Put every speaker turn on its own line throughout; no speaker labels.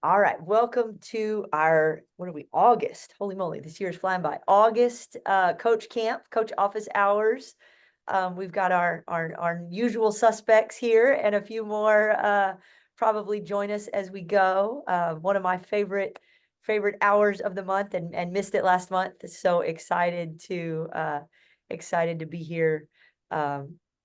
All right, welcome to our, what are we, August? Holy moly, this year is flying by. August Coach Camp, Coach Office Hours. We've got our usual suspects here and a few more probably join us as we go. One of my favorite hours of the month and missed it last month. So excited to be here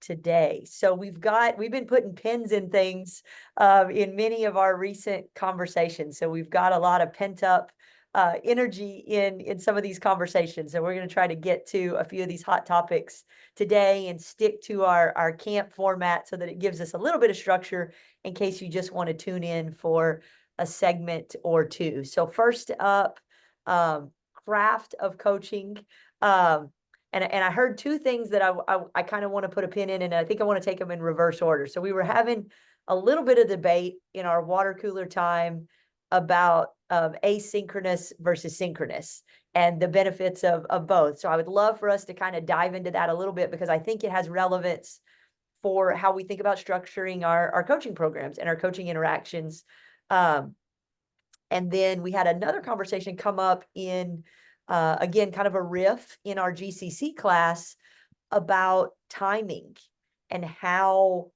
today. So we've been putting pins in things in many of our recent conversations. So we've got a lot of pent up energy in some of these conversations. So we're going to try to get to a few of these hot topics today and stick to our camp format so that it gives us a little bit of structure in case you just want to tune in for a segment or two. So first up, craft of coaching. And I heard two things that I kind of want to put a pin in, and I think I want to take them in reverse order. So we were having a little bit of debate in our water cooler time about asynchronous versus synchronous and the benefits of both. So I would love for us to kind of dive into that a little bit because I think it has relevance for how we think about structuring our coaching programs and our coaching interactions. And then we had another conversation come up in again, kind of a riff in our GCC class about timing and how,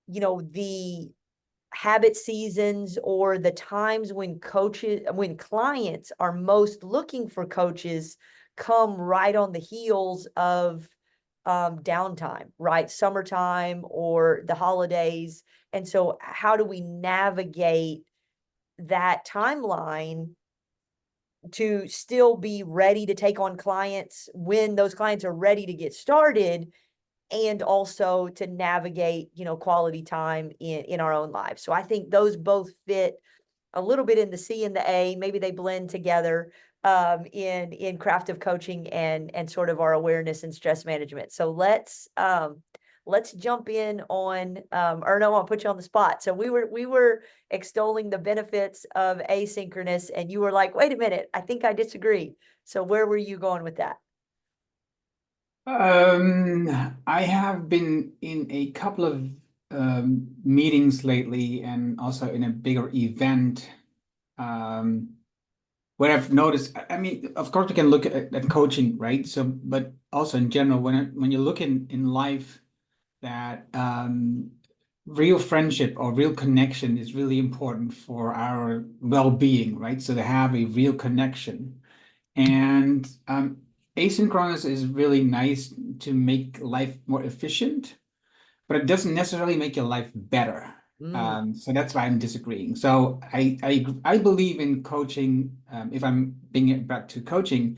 the habit seasons or the times when clients are most looking for coaches come right on the heels of downtime, right? Summertime or the holidays. And so how do we navigate that timeline to still be ready to take on clients when those clients are ready to get started, and also to navigate, quality time in our own lives. So I think those both fit a little bit in the C and the A. Maybe they blend together in craft of coaching and sort of our awareness and stress management. So let's jump in on Erno, I'll put you on the spot. So we were extolling the benefits of asynchronous, and you were like, wait a minute, I think I disagree. So where were you going with that?
I have been in a couple of meetings lately and also in a bigger event where I've noticed, I mean, of course, we can look at coaching, right? So, but also in general, when you look in life, that real friendship or real connection is really important for our well-being, right? So to have a real connection. And asynchronous is really nice to make life more efficient, but it doesn't necessarily make your life better. So that's why I'm disagreeing. So I believe in coaching, if I'm bringing it back to coaching,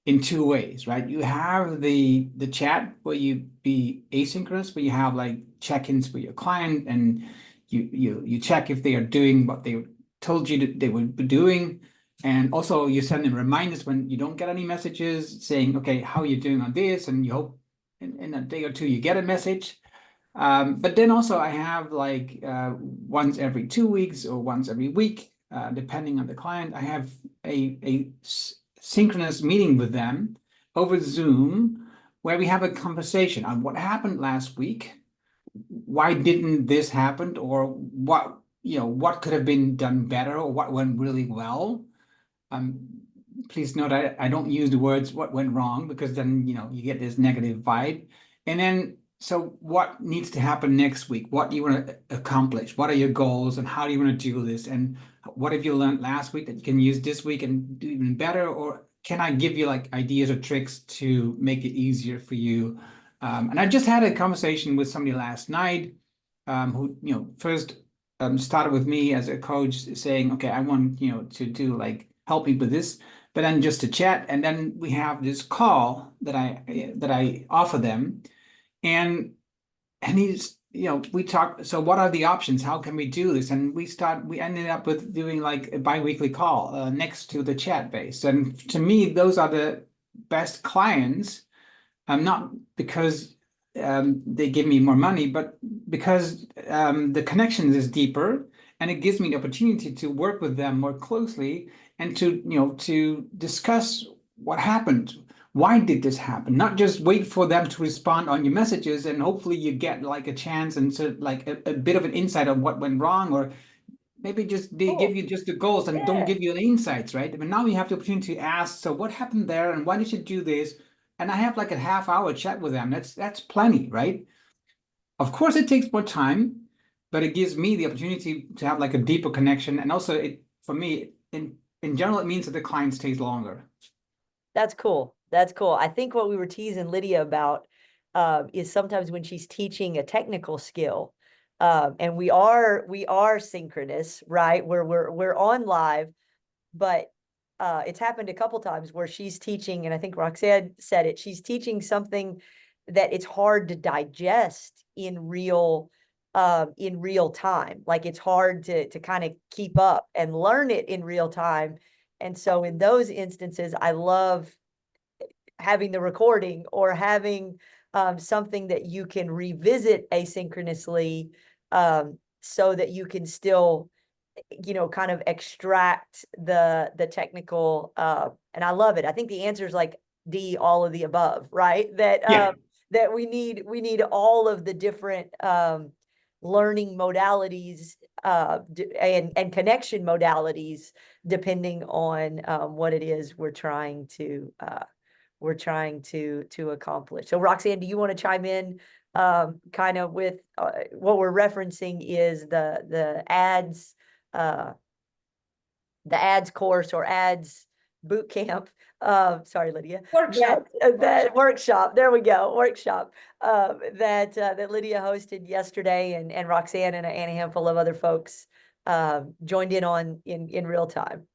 in two ways, right? You have the chat where you be asynchronous, where you have like check-ins with your client and you check if they are doing what they told you that they would be doing. And also you send them reminders when you don't get any messages saying, okay, how are you doing on this? And you hope in a day or two you get a message. But then also I have like once every 2 weeks or once every week, depending on the client, I have a synchronous meeting with them over Zoom where we have a conversation on what happened last week, why didn't this happen, or what could have been done better or what went really well. Um, Please note I don't use the words what went wrong because then you get this negative vibe. And then so what needs to happen next week? What do you want to accomplish? What are your goals and how do you want to do this? And what have you learned last week that you can use this week and do even better? Or can I give you like ideas or tricks to make it easier for you? And I just had a conversation with somebody last night who first started with me as a coach saying, okay, I want to do like help me with this, but then just to chat, and then we have this call that I offer them, and he's we talk. So what are the options? How can we do this? And we ended up with doing like a bi-weekly call next to the chat base, and to me those are the best clients. Not because they give me more money, but because the connections is deeper and it gives me the opportunity to work with them more closely and to discuss what happened. Why did this happen? Not just wait for them to respond on your messages and hopefully you get like a chance and so like a bit of an insight of what went wrong or Maybe just they give
Cool.
you just the goals and don't
Yeah,
give you any insights, right? But now you have the opportunity to ask, so what happened there and why did you do this? And I have like a half-hour chat with them. That's plenty, right? Of course, it takes more time, but it gives me the opportunity to have like a deeper connection. And also it for me, in general, it means that the client stays longer.
that's cool. That's cool. I think what we were teasing Lydia about is sometimes when she's teaching a technical skill, and we are synchronous, right? We're on live, but it's happened a couple times where she's teaching, and I think Roxanne said it, she's teaching something that it's hard to digest in real time. Like it's hard to kind of keep up and learn it in real time. And so in those instances, I love having the recording or having something that you can revisit asynchronously, so that you can still kind of extract the technical, and I love it. I think the answer is like D, all of the above, right?
Yeah.
That we need all of the different learning modalities, and connection modalities depending on what it is we're trying to accomplish. So Roxanne, do you want to chime in kind of with what we're referencing is uh, the ads course or ads boot camp. Sorry, Lydia.
Workshop.
That workshop. There we go. Workshop that Lydia hosted yesterday, and Roxanne and a handful of other folks joined in on in real time.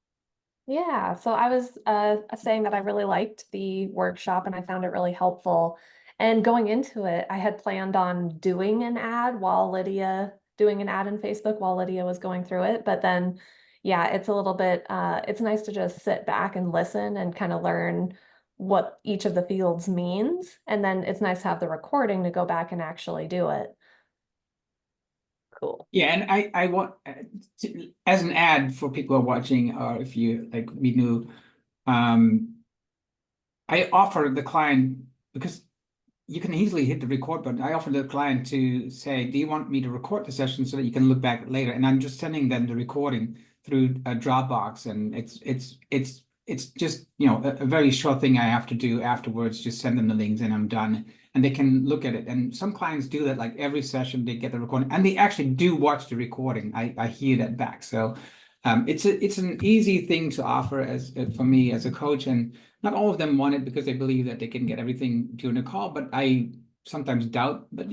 Yeah, so I was saying that I really liked the workshop and I found it really helpful. And going into it, I had planned on doing an ad doing an ad in Facebook while Lydia was going through it. But then, yeah, it's a little bit, it's nice to just sit back and listen and kind of learn what each of the fields means. And then it's nice to have the recording to go back and actually do it.
Cool.
Yeah, and I want as an ad for people who are watching, or if you like me new, um, I offer the client because you can easily hit the record button. I offer the client to say, "Do you want me to record the session so that you can look back later?" And I'm just sending them the recording through a Dropbox, and it's just a very short thing I have to do afterwards. Just send them the links, and I'm done. And they can look at it. And some clients do that, like every session they get the recording, and they actually do watch the recording. I hear that back. So it's an easy thing to offer as for me as a coach, and not all of them want it because they believe that they can get everything during the call, but I sometimes doubt, but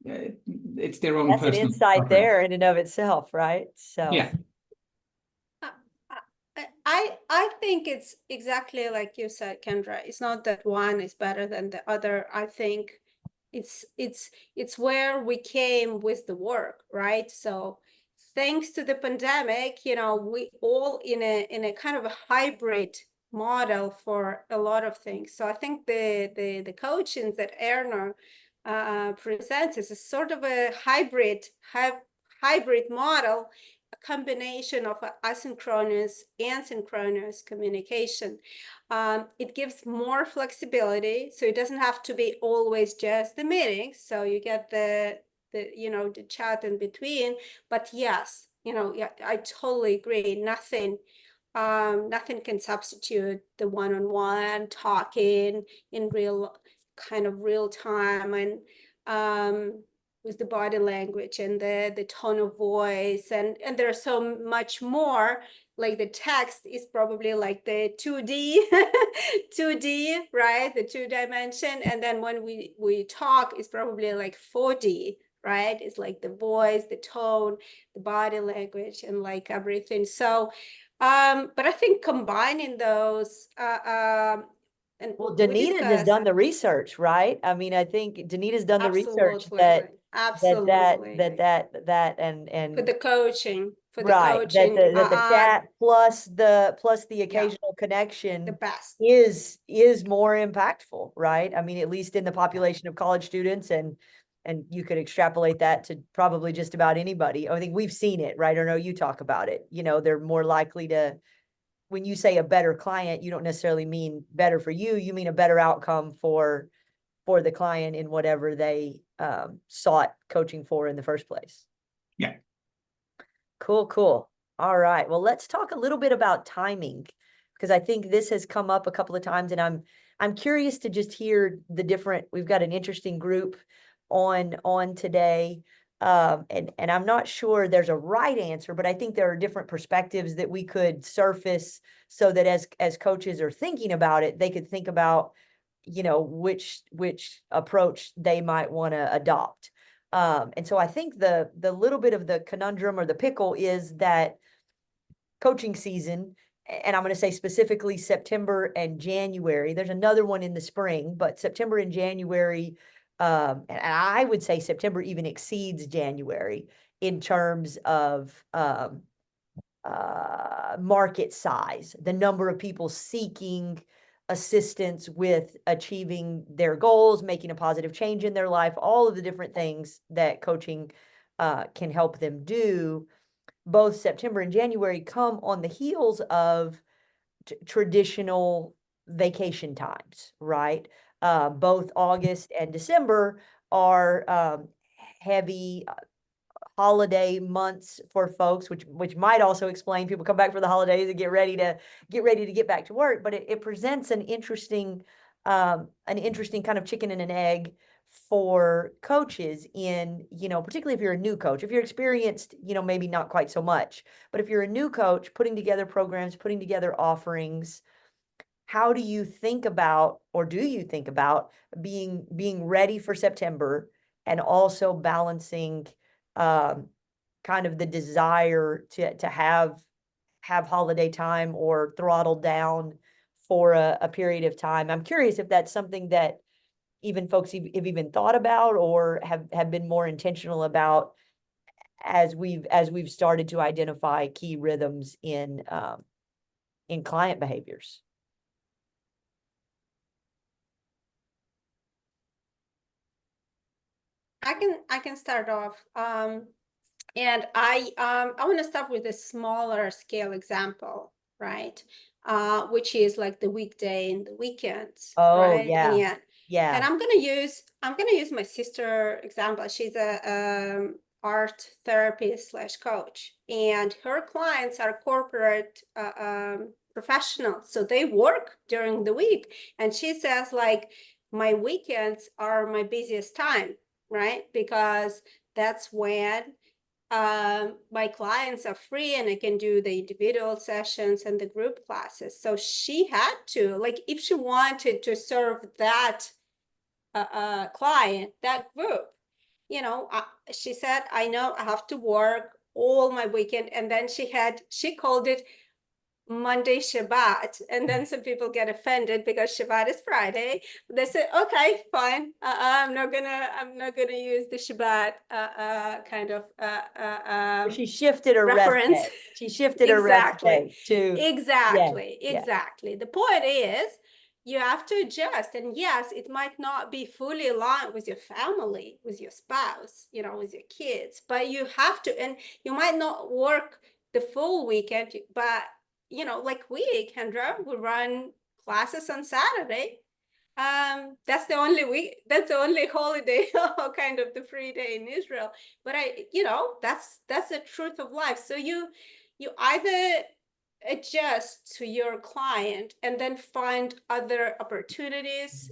it's their own
That's an
personal
insight
preference.
there in and of itself, right? So
Yeah.
Uh, I think it's exactly like you said, Kendra. It's not that one is better than the other. I think it's where we came with the work, right? So thanks to the pandemic, we all in a kind of a hybrid model for a lot of things. So I think the coaching that Erna presents is a sort of a hybrid model, a combination of asynchronous and synchronous communication. It gives more flexibility, so it doesn't have to be always just the meeting. So you get the chat in between. But yes, yeah, I totally agree. Nothing can substitute the one-on-one talking in real time, and with the body language and the tone of voice, and there's so much more. Like the text is probably like the 2D 2D, right? The 2 dimension. And then when we talk, it's probably like 4D, right? It's like the voice, the tone, the body language, and like everything. So but I think combining those, and
well,
we
Danita has
discussed
done the research, right? I mean, I think Danita's done the research
absolutely,
that
for
and
the coaching,
right, that the chat plus the
yeah,
occasional
the
connection
best.
is more impactful, right? I mean, at least in the population of college students, and you could extrapolate that to probably just about anybody. I think we've seen it, right? I know you talk about it. They're more likely to, when you say a better client, you don't necessarily mean better for you. You mean a better outcome for the client in whatever they sought coaching for in the first place.
Yeah.
Cool. All right. Well, let's talk a little bit about timing, because I think this has come up a couple of times, and I'm curious to just hear the different. We've got an interesting group on today, and I'm not sure there's a right answer, but I think there are different perspectives that we could surface so that as coaches are thinking about it, they could think about, you know, which approach they might want to adopt. And so I think the little bit of the conundrum or the pickle is that coaching season, and I'm going to say specifically September and January. There's another one in the spring, but September and January, and I would say September even exceeds January in terms of market size, the number of people seeking assistance with achieving their goals, making a positive change in their life, all of the different things that coaching can help them do. Both September and January come on the heels of traditional vacation times, right? Both August and December are heavy holiday months for folks, which might also explain people come back for the holidays and get ready to get back to work. But it presents an interesting kind of chicken and an egg for coaches in, you know, particularly if you're a new coach. If you're experienced, you know, maybe not quite so much. But if you're a new coach, putting together programs, putting together offerings, how do you think about, or do you think about being ready for September and also balancing kind of the desire to have holiday time or throttle down for a period of time? I'm curious if that's something that even folks have even thought about or have been more intentional about as we've started to identify key rhythms in client behaviors.
I can start off. And I want to start with a smaller scale example, right? Which is like the weekday and the weekends,
Oh,
right?
yeah.
And
Yeah.
I'm gonna use my sister example. She's a art therapist / coach, and her clients are corporate professionals, so they work during the week. And she says, like, my weekends are my busiest time, right? Because that's when my clients are free and I can do the individual sessions and the group classes. So she had to, like, if she wanted to serve that client, that group, you know, she said, I know I have to work all my weekend. And then she called it Monday Shabbat, and then some people get offended because Shabbat is Friday. They say, okay, fine, I'm not gonna use the Shabbat kind of
She shifted her rest
reference.
day. She shifted her rest day to
Exactly.
yeah.
The point is, you have to adjust. And yes, it might not be fully aligned with your family, with your spouse, you know, with your kids, but you have to. And you might not work the full weekend, but you know, like Kendra, we run classes on Saturday. That's the only holiday, kind of the free day in Israel. But that's the truth of life. So you either adjust to your client and then find other opportunities.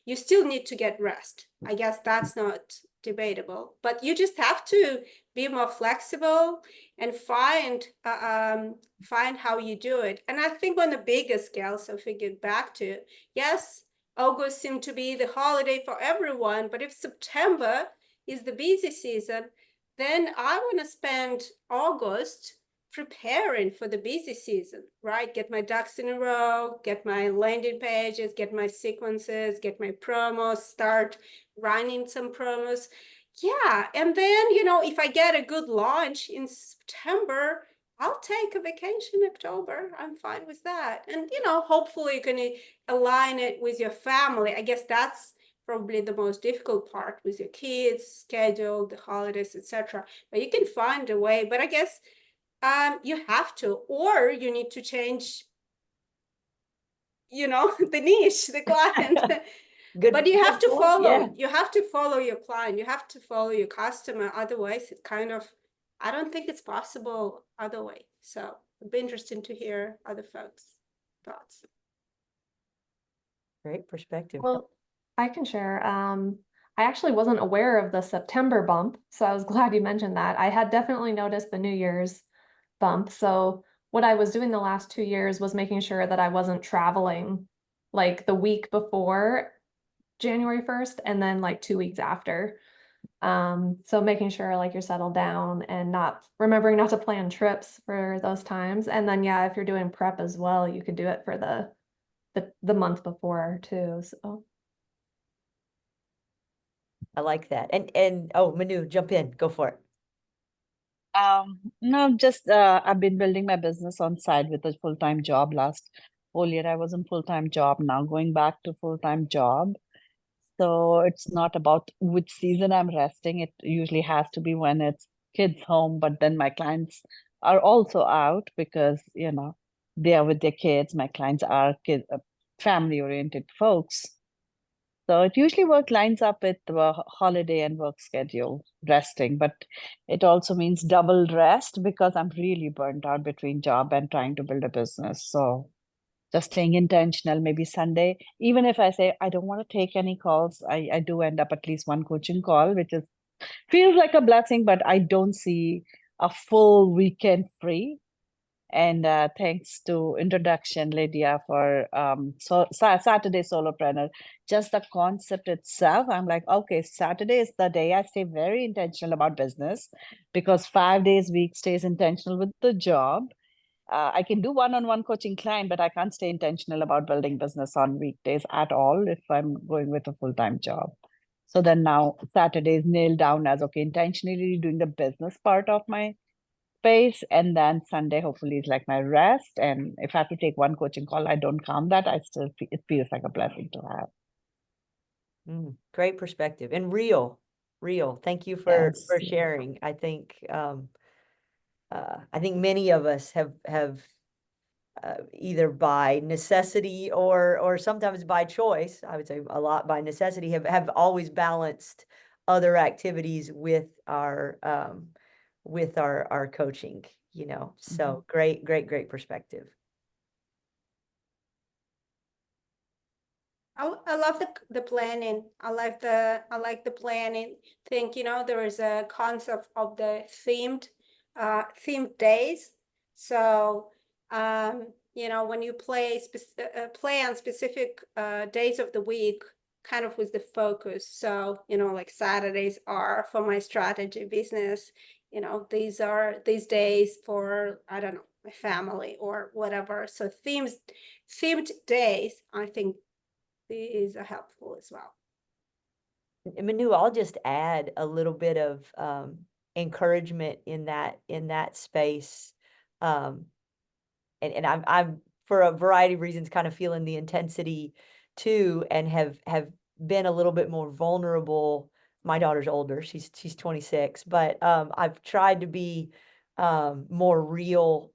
You still need to get rest. I guess that's not debatable, but you just have to be more flexible and find how you do it. And I think on the bigger scale, so if we get back to, yes, August seemed to be the holiday for everyone, but if September is the busy season, then I want to spend August preparing for the busy season, right? Get my ducks in a row, get my landing pages, get my sequences, get my promos, start running some promos. Yeah, and then, if I get a good launch in September, I'll take a vacation in October. I'm fine with that. And, hopefully you can align it with your family. I guess that's probably the most difficult part with your kids, schedule, the holidays, etc. But you can find a way. But I guess you have to, or you need to change, the niche, the client. But you have to follow.
Yeah.
You have to follow your client. You have to follow your customer. Otherwise, it kind of I don't think it's possible other way. So it'd be interesting to hear other folks' thoughts.
Great perspective.
Well, I can share. I actually wasn't aware of the September bump, so I was glad you mentioned that. I had definitely noticed the New Year's bump. So what I was doing the last 2 years was making sure that I wasn't traveling like the week before January 1st and then like 2 weeks after. So making sure like you're settled down and not remembering not to plan trips for those times. And then yeah, if you're doing prep as well, you could do it for the month before too. So
I like that. And oh, Manu, jump in, go for it.
No, just I've been building my business on side with a full-time job. Last whole year I was in full-time job, now going back to full-time job. So it's not about which season I'm resting. It usually has to be when it's kids home, but then my clients are also out because, you know, they are with their kids. My clients are kid, family-oriented folks. So it usually lines up with the holiday and work schedule, resting, but it also means double rest because I'm really burnt out between job and trying to build a business. So just staying intentional, maybe Sunday, even if I say I don't want to take any calls, I do end up at least one coaching call, which is feels like a blessing, but I don't see a full weekend free. And thanks to introduction, Lydia, for Saturday Solopreneur. Just the concept itself, I'm like, okay, Saturday is the day I stay very intentional about business because 5 days a week stays intentional with the job. I can do one-on-one coaching client, but I can't stay intentional about building business on weekdays at all if I'm going with a full-time job. So then now Saturday is nailed down as, okay, intentionally doing the business part of my space, and then Sunday hopefully is like my rest. And if I have to take one coaching call, I don't count that. It feels like a blessing to have.
Great perspective and real. Thank you for
Yes.
sharing. I think many of us have either by necessity or sometimes by choice, I would say a lot by necessity, have always balanced other activities with our coaching, you know. So great perspective.
I love the planning. I like the planning thing. You know, there is a concept of the themed days. So you know, when you plan specific days of the week, kind of with the focus. So, you know, like Saturdays are for my strategy business. You know, these are these days for, I don't know, my family or whatever. So themed days, I think these are helpful as well.
Manu, I'll just add a little bit of encouragement in that space. And I'm for a variety of reasons kind of feeling the intensity too, and have been a little bit more vulnerable. My daughter's older, she's 26, but I've tried to be more real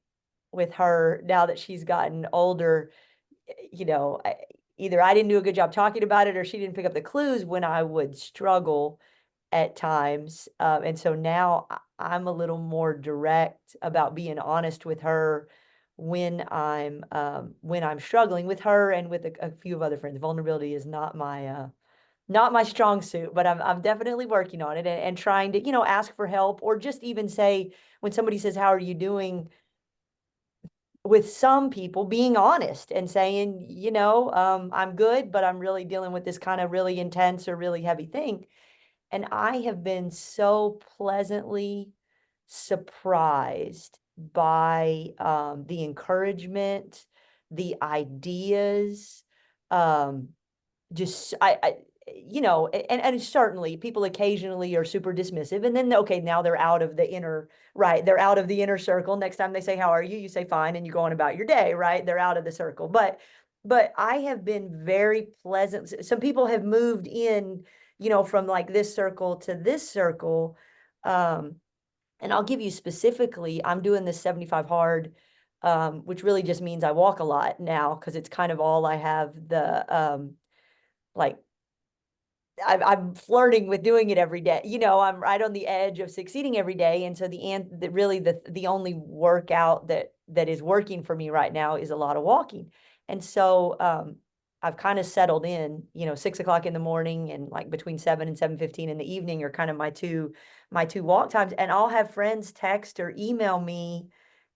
with her now that she's gotten older. You know, either I didn't do a good job talking about it or she didn't pick up the clues when I would struggle at times. And so now I'm a little more direct about being honest with her when I'm struggling with her and with a few of other friends. Vulnerability is not my strong suit, but I'm definitely working on it and trying to, you know, ask for help, or just even say when somebody says, "How are you doing?" with some people being honest and saying, you know, I'm good, but I'm really dealing with this kind of really intense or really heavy thing. And I have been so pleasantly surprised by the encouragement, the ideas, just you know, and certainly people occasionally are super dismissive, and then okay, now they're out of the inner, right, they're out of the inner circle. Next time they say, "How are you?" you say, "Fine," and you go on about your day, right? They're out of the circle. But I have been very pleasant. Some people have moved in, you know, from like this circle to this circle. And I'll give you specifically, I'm doing this 75 hard, which really just means I walk a lot now because it's kind of all I have the like I'm flirting with doing it every day. You know, I'm right on the edge of succeeding every day. And so really the only workout that is working for me right now is a lot of walking. And so I've kind of settled in, you know, 6 o'clock in the morning and like between 7 and 7:15 in the evening are kind of my two walk times. And I'll have friends text or email me.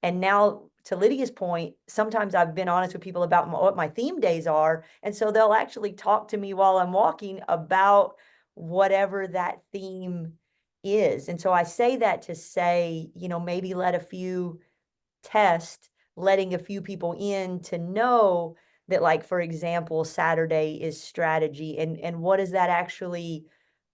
And now, to Lydia's point, sometimes I've been honest with people about what my theme days are. And so they'll actually talk to me while I'm walking about whatever that theme is. And so I say that to say, you know, maybe let a few test, letting a few people in to know that, like, for example, Saturday is strategy, and what does that actually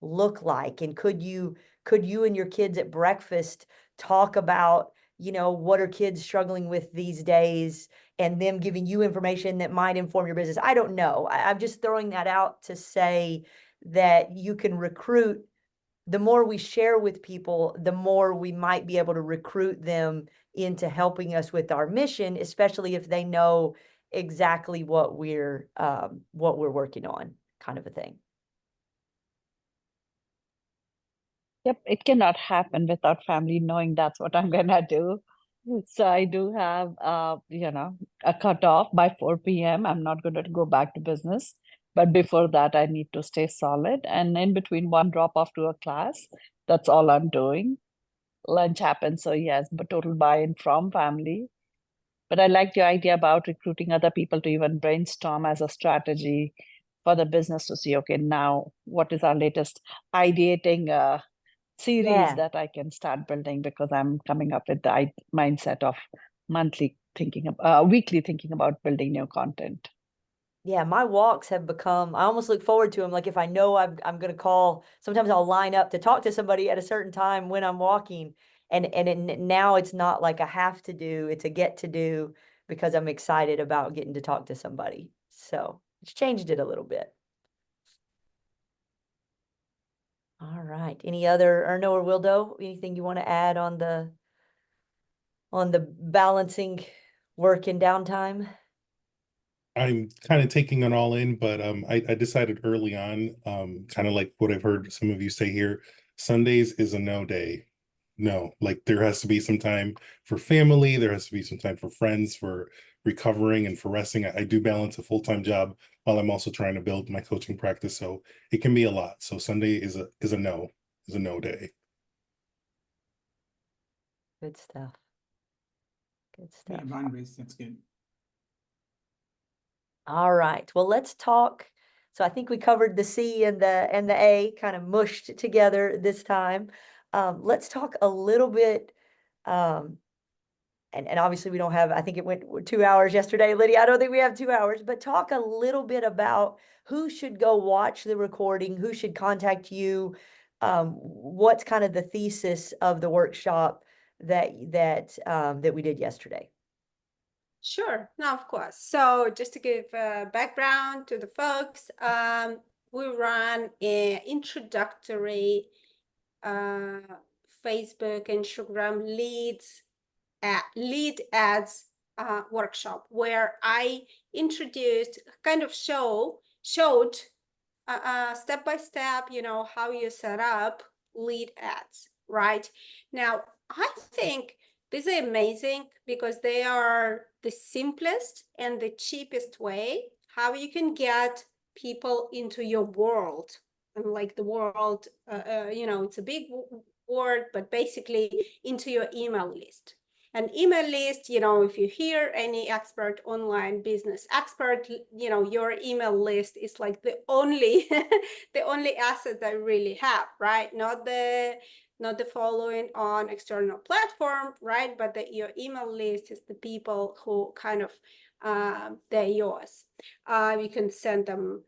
look like? And could you and your kids at breakfast talk about, you know, what are kids struggling with these days, and them giving you information that might inform your business? I don't know. I'm just throwing that out to say that you can recruit. The more we share with people, the more we might be able to recruit them into helping us with our mission, especially if they know exactly what we're working on, kind of a thing.
Yep, it cannot happen without family knowing that's what I'm gonna do. So I do have, a cutoff by 4 p.m. I'm not going to go back to business, but before that, I need to stay solid. And in between one drop off to a class, that's all I'm doing. Lunch happens, so yes, but total buy-in from family. But I like the idea about recruiting other people to even brainstorm as a strategy for the business to see, okay, now what is our latest ideating series
Yeah.
that I can start building, because I'm coming up with the mindset of weekly thinking about building new content.
Yeah, my walks have become, I almost look forward to them. Like if I know I'm going to call, sometimes I'll line up to talk to somebody at a certain time when I'm walking. Now it's not like a have to do, it's a get to do, because I'm excited about getting to talk to somebody. So it's changed it a little bit. All right. Any other, Erno or Wildo, anything you want to add on the balancing work and downtime?
I'm kind of taking it all in, but I decided early on, kind of like what I've heard some of you say here, Sundays is a no day. No, like there has to be some time for family, there has to be some time for friends, for recovering and for resting. I do balance a full-time job while I'm also trying to build my coaching practice, so it can be a lot. So Sunday is a no day.
Good stuff. Good
Yeah,
stuff.
boundaries, that's good.
All right. Well, let's talk. So I think we covered the C and the A kind of mushed together this time. Let's talk a little bit. And obviously we don't have, I think it went 2 hours yesterday, Lydia. I don't think we have 2 hours, but talk a little bit about who should go watch the recording, who should contact you. What's kind of the thesis of the workshop that we did yesterday?
Sure, no, of course. So just to give background to the folks, we run an introductory Facebook, Instagram lead ads workshop, where I introduced, kind of showed step by step, you know, how you set up lead ads, right? Now, I think these are amazing because they are the simplest and the cheapest way how you can get people into your world. And like the world, you know, it's a big word, but basically into your email list. An email list, you know, if you hear any expert, online business expert, you know, your email list is like the only the only asset that I really have, right? Not the following on external platform, right? But your email list is the people who kind of they're yours. You can send them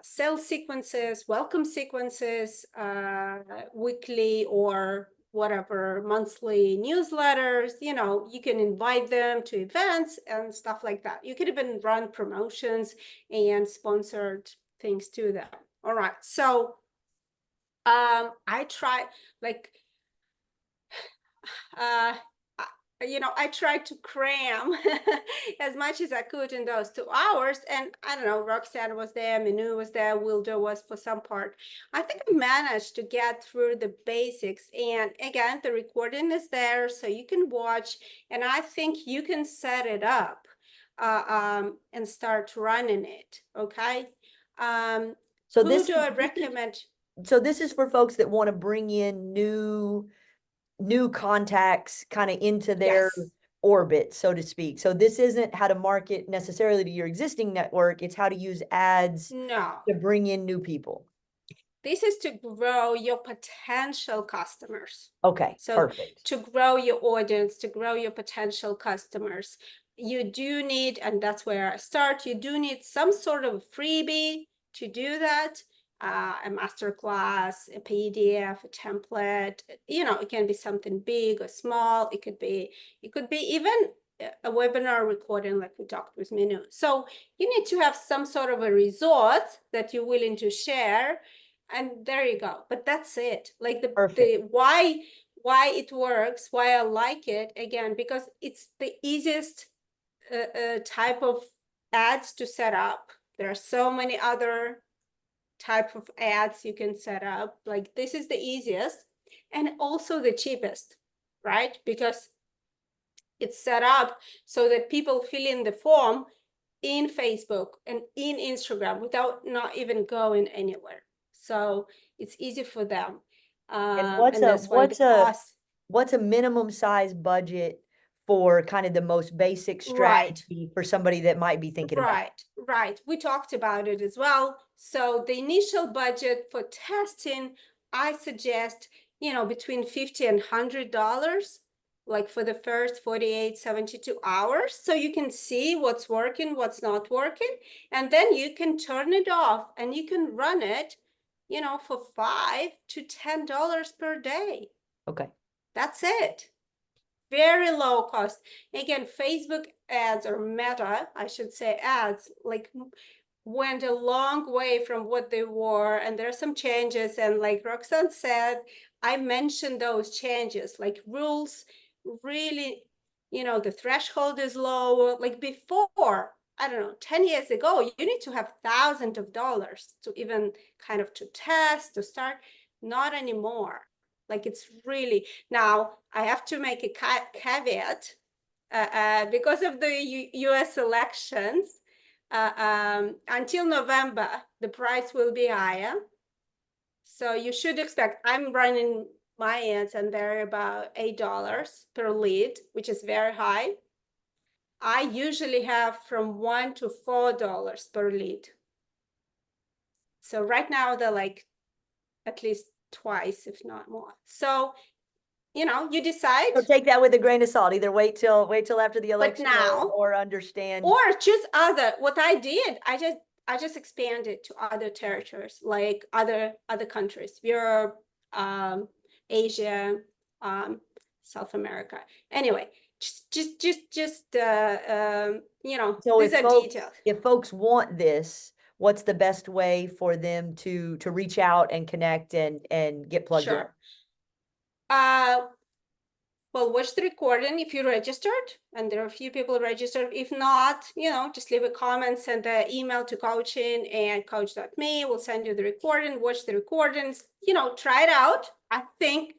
sales sequences, welcome sequences, weekly or whatever, monthly newsletters. You know, you can invite them to events and stuff like that. You could even run promotions and sponsored things to them. All right, so I try, like I tried to cram as much as I could in those 2 hours. And I don't know, Roxanne was there, Minu was there, Wilder was for some part. I think I managed to get through the basics. And again, the recording is there, so you can watch. And I think you can set it up and start running it. Okay.
So
Who
this
do
is,
I recommend?
so this is for folks that want to bring in new contacts kind of into their
Yes.
orbit, so to speak. So this isn't how to market necessarily to your existing network. It's how to use ads
No.
to bring in new people.
This is to grow your potential customers.
Okay,
So
perfect.
to grow your audience, to grow your potential customers, you do need, and that's where I start, you do need some sort of freebie to do that. A masterclass, a PDF, a template, it can be something big or small. It could be even a webinar recording like we talked with Minu. So you need to have some sort of a resource that you're willing to share. And there you go. But that's it. Like the why it works, why I like it, again, because it's the easiest type of ads to set up. There are so many other type of ads you can set up. Like this is the easiest and also the cheapest, right? Because it's set up so that people fill in the form in Facebook and in Instagram without not even going anywhere. So it's easy for them.
And
And that's why the cost.
what's a minimum size budget for kind of the most basic strategy for somebody that might be thinking about it?
Right. We talked about it as well. So the initial budget for testing, I suggest, between $50 and $100, like for the first 48, 72 hours. So you can see what's working, what's not working. And then you can turn it off and you can run it, for $5 to $10 per day.
Okay.
That's it. Very low cost. Again, Facebook ads, or Meta, I should say, ads, like went a long way from what they were. And there are some changes. And like Roxanne said, I mentioned those changes, like rules really, the threshold is low. Like before, I don't know, 10 years ago, you need to have thousands of dollars to even kind of to test, to start. Not anymore. Like it's really, now I have to make a caveat because of the US elections. Until November, the price will be higher. So you should expect, I'm running my ads and they're about $8 per lead, which is very high. I usually have from $1 to $4 per lead. So right now they're like at least twice, if not more. So, you decide.
So take that with a grain of salt. Either wait till after the election
now,
or understand.
Or choose other. What I did, I just expanded to other territories, like other countries, Europe, Asia, South America. Anyway, just
So
these are details.
if folks want this, what's the best way for them to reach out and connect and get plugged in?
Well, watch the recording if you registered, and there are a few people registered. If not, just leave a comment, send an email to coaching and Coachdotme. We'll send you the recording, watch the recordings, try it out. I think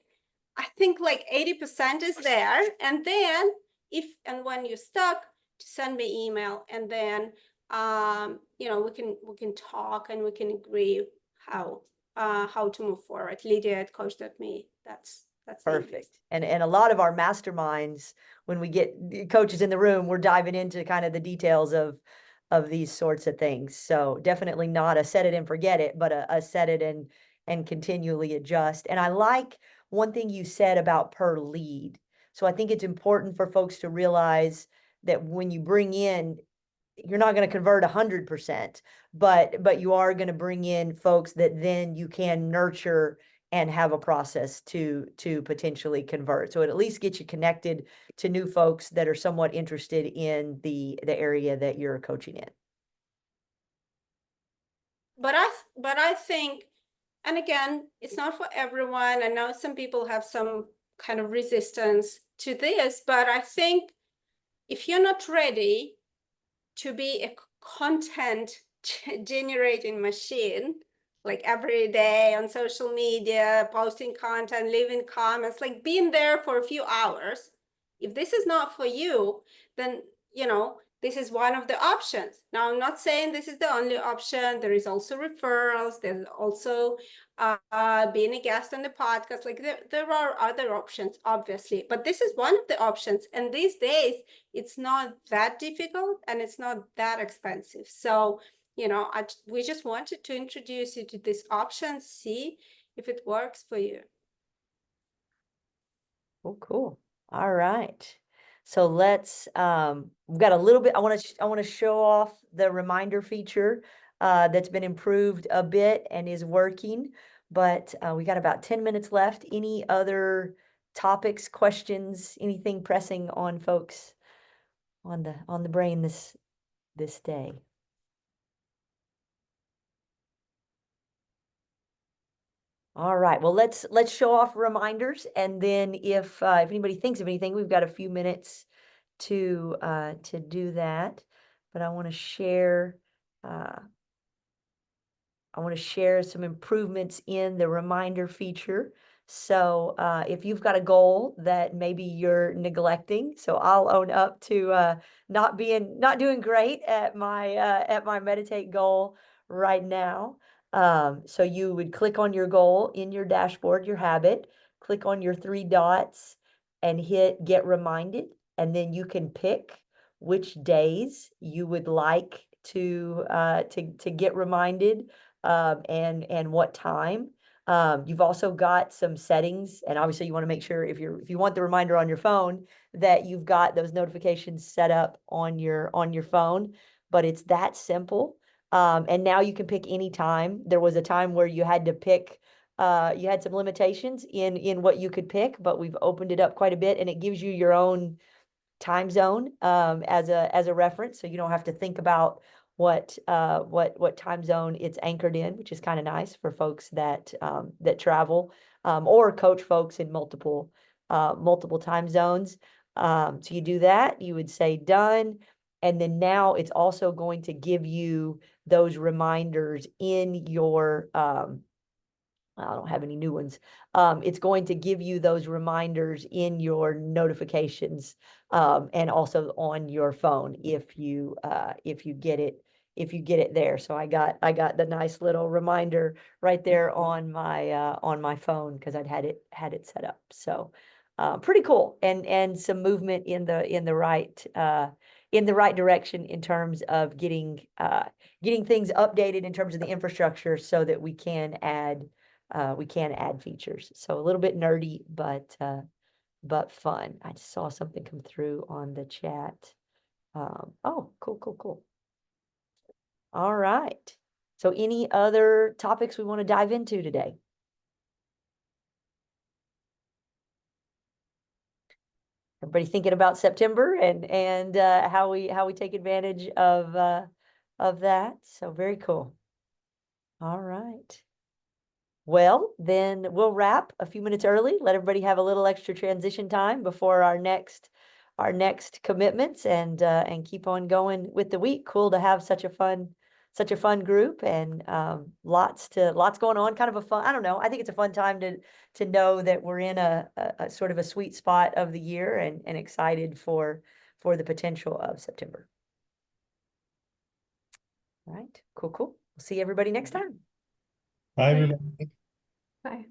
like 80% is there. And then if and when you're stuck, just send me email, and then we can talk and we can agree how to move forward. Lydia at Coachdotme. That's
perfect. And a lot of our masterminds, when we get coaches in the room, we're diving into kind of the details of these sorts of things. So definitely not a set it and forget it, but a set it and continually adjust. And I like one thing you said about per lead. So I think it's important for folks to realize that when you bring in, you're not going to convert 100%, but you are going to bring in folks that then you can nurture and have a process to potentially convert. So it at least gets you connected to new folks that are somewhat interested in the area that you're coaching in.
But I think, and again, it's not for everyone. I know some people have some kind of resistance to this, but I think if you're not ready to be a content generating machine, like every day on social media, posting content, leaving comments, like being there for a few hours, if this is not for you, then, you know, this is one of the options. Now, I'm not saying this is the only option. There is also referrals. There's also being a guest on the podcast. Like there are other options, obviously, but this is one of the options. And these days, it's not that difficult and it's not that expensive. So, you know, we just wanted to introduce you to this option, see if it works for you.
Oh, cool. All right. So let's, we've got a little bit, I want to show off the reminder feature that's been improved a bit and is working, but we got about 10 minutes left. Any other topics, questions, anything pressing on folks on the brain this day? All right, well, let's show off reminders, and then if anybody thinks of anything, we've got a few minutes to do that. But I want to share some improvements in the reminder feature. So if you've got a goal that maybe you're neglecting, so I'll own up to not doing great at my meditate goal right now. So you would click on your goal in your dashboard, your habit, click on your 3 dots and hit get reminded, and then you can pick which days you would like to get reminded, and what time. You've also got some settings, and obviously you want to make sure if you want the reminder on your phone that you've got those notifications set up on your phone, but it's that simple. And now you can pick any time. There was a time where you had to pick, you had some limitations in what you could pick, but we've opened it up quite a bit, and it gives you your own time zone as a reference, so you don't have to think about what time zone it's anchored in, which is kind of nice for folks that travel or coach folks in multiple time zones. So you do that, you would say done, and then now it's also going to give you those reminders in your I don't have any new ones. It's going to give you those reminders in your notifications, and also on your phone if you get it there. So I got the nice little reminder right there on my phone because I'd had it set up. So pretty cool, and some movement in the right direction in terms of getting things updated in terms of the infrastructure so that we can add features. So a little bit nerdy, but fun. I just saw something come through on the chat. Oh, cool. All right. So any other topics we want to dive into today? Everybody thinking about September and how we take advantage of that. So very cool. All right. Well, then we'll wrap a few minutes early, let everybody have a little extra transition time before our next commitments, and keep on going with the week. Cool to have such a fun group, and lots going on. Kind of a fun, I don't know, I think it's a fun time to know that we're in a sort of a sweet spot of the year, and excited for the potential of September. All right, cool. We'll see everybody next time.
Bye, everybody.
Bye.